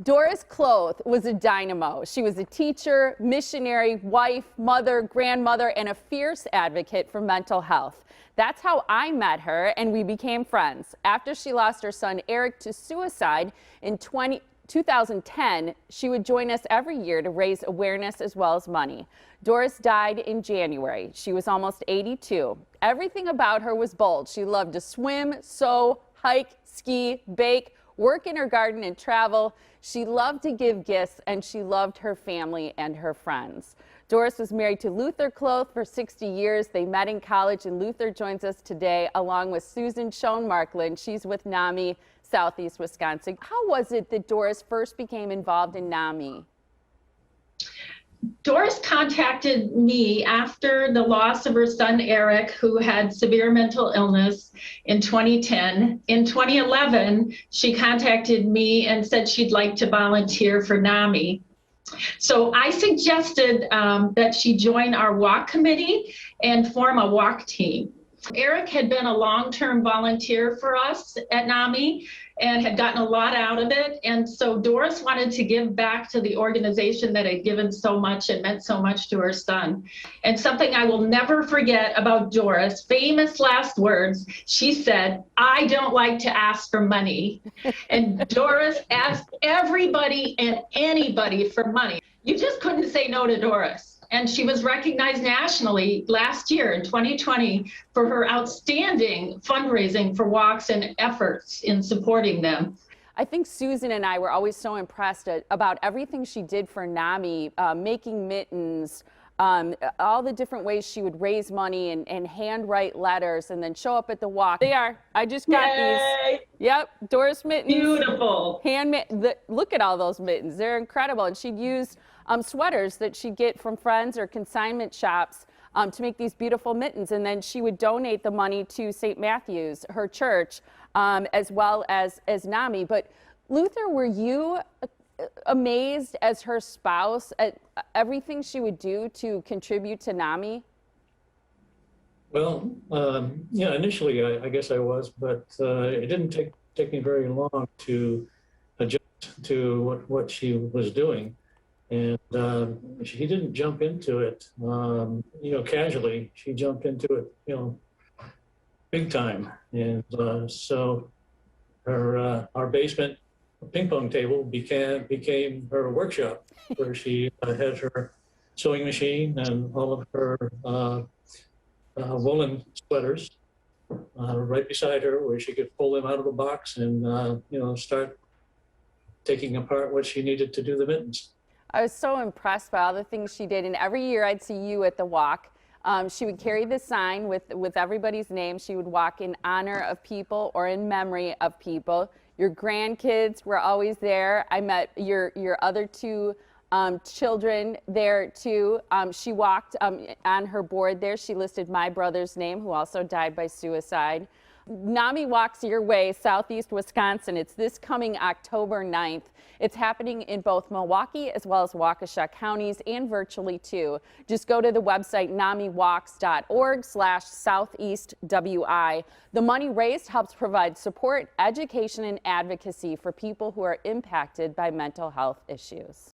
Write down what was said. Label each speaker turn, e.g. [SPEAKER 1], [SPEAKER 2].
[SPEAKER 1] Doris Kloth was a dynamo. She was a teacher, missionary, wife, mother, grandmother, and a fierce advocate for mental health. That's how I met her, and we became friends. After she lost her son Eric to suicide in 2010, she would join us every year to raise awareness as well as money. Doris died in January. She was almost 82. Everything about her was bold. She loved to swim, sew, hike, ski, bake, work in her garden, and travel. She loved to give gifts, and she loved her family and her friends. Doris was married to Luther Kloth for 60 years. They met in college, and Luther joins us today along with Susan Schoen-Markland. She's with NAMI, Southeast Wisconsin. How was it that Doris first became involved in NAMI?
[SPEAKER 2] Doris contacted me after the loss of her son Eric, who had severe mental illness in 2010. In 2011, she contacted me and said she'd like to volunteer for NAMI. So I suggested that she join our walk committee and form a walk team. Eric had been a long-term volunteer for us at NAMI and had gotten a lot out of it. And so Doris wanted to give back to the organization that had given so much and meant so much to her son. And something I will never forget about Doris, famous last words, she said, "I don't like to ask for money." And Doris asked everybody and anybody for money. You just couldn't say no to Doris. And she was recognized nationally last year in 2020 for her outstanding fundraising for walks and efforts in supporting them.
[SPEAKER 1] I think Susan and I were always so impressed about everything she did for NAMI, making mittens, all the different ways she would raise money and handwrite letters and then show up at the walk. They are. I just got
[SPEAKER 2] Yay!
[SPEAKER 1] these. Yep, Doris mittens.
[SPEAKER 2] Beautiful.
[SPEAKER 1] Look at all those mittens. They're incredible. And she'd use sweaters that she'd get from friends or consignment shops to make these beautiful mittens. And then she would donate the money to St. Matthew's, her church, as well as NAMI. But Luther, were you amazed as her spouse at everything she would do to contribute to NAMI?
[SPEAKER 3] Well, yeah, initially I guess I was, but it didn't take me very long to adjust to what she was doing. And she didn't jump into it, casually. She jumped into it, big time. And so our basement ping pong table became her workshop, where she had her sewing machine and all of her woolen sweaters right beside her, where she could pull them out of the box and start taking apart what she needed to do the mittens.
[SPEAKER 1] I was so impressed by all the things she did, and every year I'd see you at the walk. She would carry the sign with everybody's name. She would walk in honor of people or in memory of people. Your grandkids were always there. I met your other two children there too. She walked on her board there. She listed my brother's name, who also died by suicide. NAMI Walks Your Way, Southeast Wisconsin. It's this coming October 9th. It's happening in both Milwaukee as well as Waukesha counties and virtually too. Just go to the website namiwalks.org/southeastwi. The money raised helps provide support, education, and advocacy for people who are impacted by mental health issues.